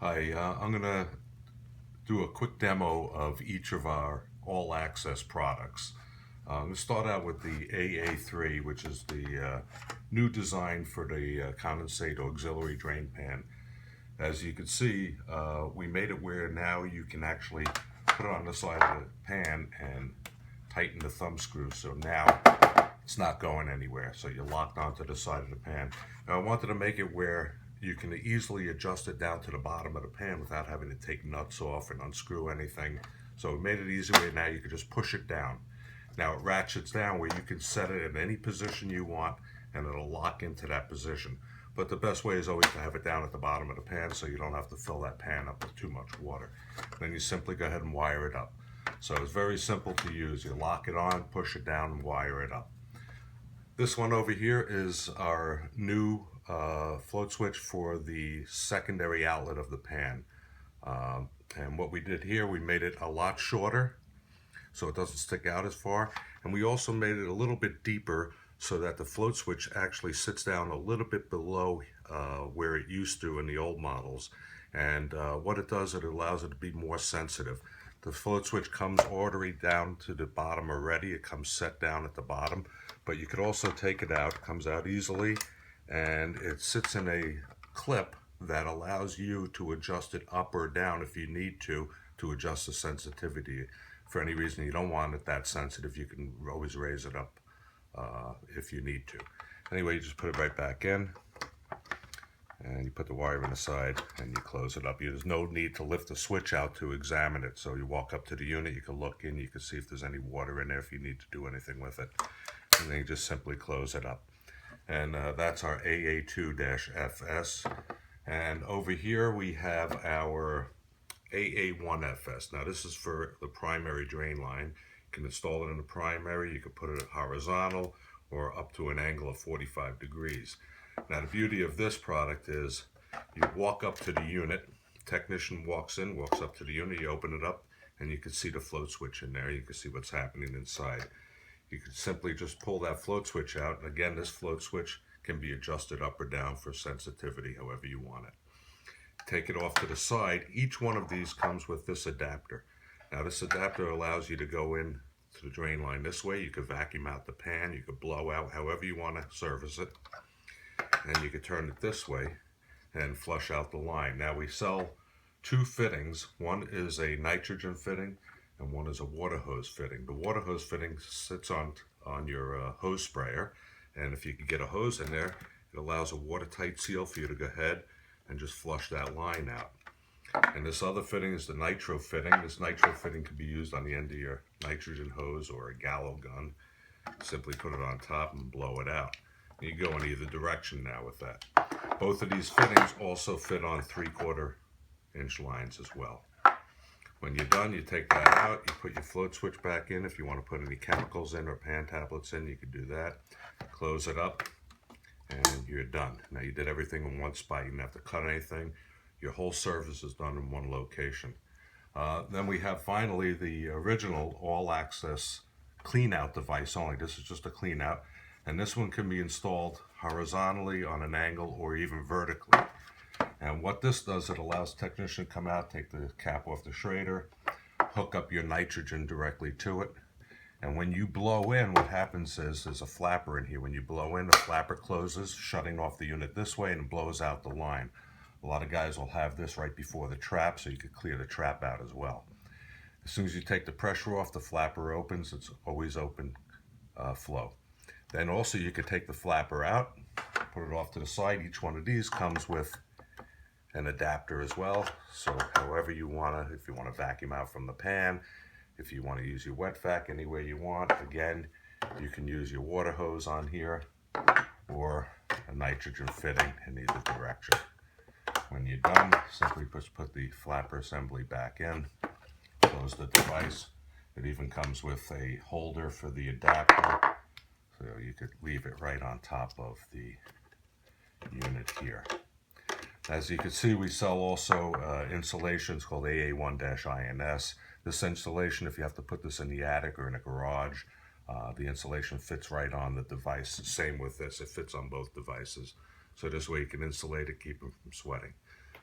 Hi, I'm going to do a quick demo of each of our all-access products. I'm going to start out with the AA3, which is the new design for the condensate auxiliary drain pan. As you can see, we made it where now you can actually put it on the side of the pan and tighten the thumb screw, so now it's not going anywhere, so you're locked onto the side of the pan. Now I wanted to make it where you can easily adjust it down to the bottom of the pan without having to take nuts off and unscrew anything. So we made it easy where now you can just push it down. Now it ratchets down where you can set it in any position you want and it'll lock into that position. But the best way is always to have it down at the bottom of the pan so you don't have to fill that pan up with too much water. Then you simply go ahead and wire it up. So it's very simple to use. You lock it on, push it down, and wire it up. This one over here is our new float switch for the secondary outlet of the pan. And what we did here, we made it a lot shorter so it doesn't stick out as far. And we also made it a little bit deeper so that the float switch actually sits down a little bit below where it used to in the old models. And what it does, it allows it to be more sensitive. The float switch comes already down to the bottom already. It comes set down at the bottom, but you could also take it out. It comes out easily, and it sits in a clip that allows you to adjust it up or down if you need to adjust the sensitivity. For any reason you don't want it that sensitive, you can always raise it up if you need to. Anyway, you just put it right back in, and you put the wire in the side and you close it up. There's no need to lift the switch out to examine it. So you walk up to the unit, you can look in, you can see if there's any water in there if you need to do anything with it. And then you just simply close it up. And that's our AA2-FS. And over here we have our AA1FS. Now this is for the primary drain line. You can install it in the primary, you can put it horizontal or up to an angle of 45 degrees. Now the beauty of this product is you walk up to the unit, technician walks in, walks up to the unit, you open it up, and you can see the float switch in there. You can see what's happening inside. You can simply just pull that float switch out, and again, this float switch can be adjusted up or down for sensitivity, however you want it. Take it off to the side. Each one of these comes with this adapter. Now this adapter allows you to go in to the drain line this way. You could vacuum out the pan, you could blow out however you want to service it. And you can turn it this way and flush out the line. Now we sell two fittings. One is a nitrogen fitting and one is a water hose fitting. The water hose fitting sits on your hose sprayer, and if you can get a hose in there, it allows a watertight seal for you to go ahead and just flush that line out. And this other fitting is the nitro fitting. This nitro fitting can be used on the end of your nitrogen hose or a gallo gun. Simply put it on top and blow it out. You go in either direction now with that. Both of these fittings also fit on 3/4 inch lines as well. When you're done, you take that out, you put your float switch back in. If you want to put any chemicals in or pan tablets in, you can do that. Close it up, and you're done. Now you did everything in one spot. You didn't have to cut anything. Your whole service is done in one location. Then we have finally the original all-access clean-out device only. This is just a clean-out. And this one can be installed horizontally on an angle or even vertically. And what this does, it allows technician to come out, take the cap off the Schrader, hook up your nitrogen directly to it. And when you blow in, what happens is there's a flapper in here. When you blow in, the flapper closes, shutting off the unit this way and blows out the line. A lot of guys will have this right before the trap so you can clear the trap out as well. As soon as you take the pressure off, the flapper opens. It's always open flow. Then also you could take the flapper out, put it off to the side. Each one of these comes with an adapter as well. So however you want to, if you want to vacuum out from the pan, if you want to use your wet vac anywhere you want, again, you can use your water hose on here or a nitrogen fitting in either direction. When you're done, simply just put the flapper assembly back in, close the device. It even comes with a holder for the adapter. So you could leave it right on top of the unit here. As you can see, we sell also insulations called AA1-INS. This insulation, if you have to put this in the attic or in a garage, the insulation fits right on the device. Same with this, it fits on both devices. So this way you can insulate it, keep them from sweating.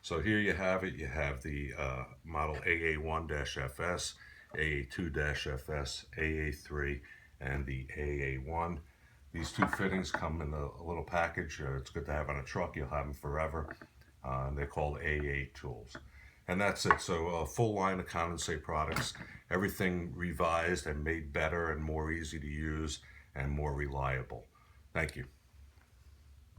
So here you have it. You have the model AA1-FS, AA2-FS, AA3, and the AA1. These two fittings come in a little package. It's good to have on a truck. You'll have them forever. And they're called AA tools. And that's it. So a full line of condensate products, everything revised and made better and more easy to use and more reliable. Thank you.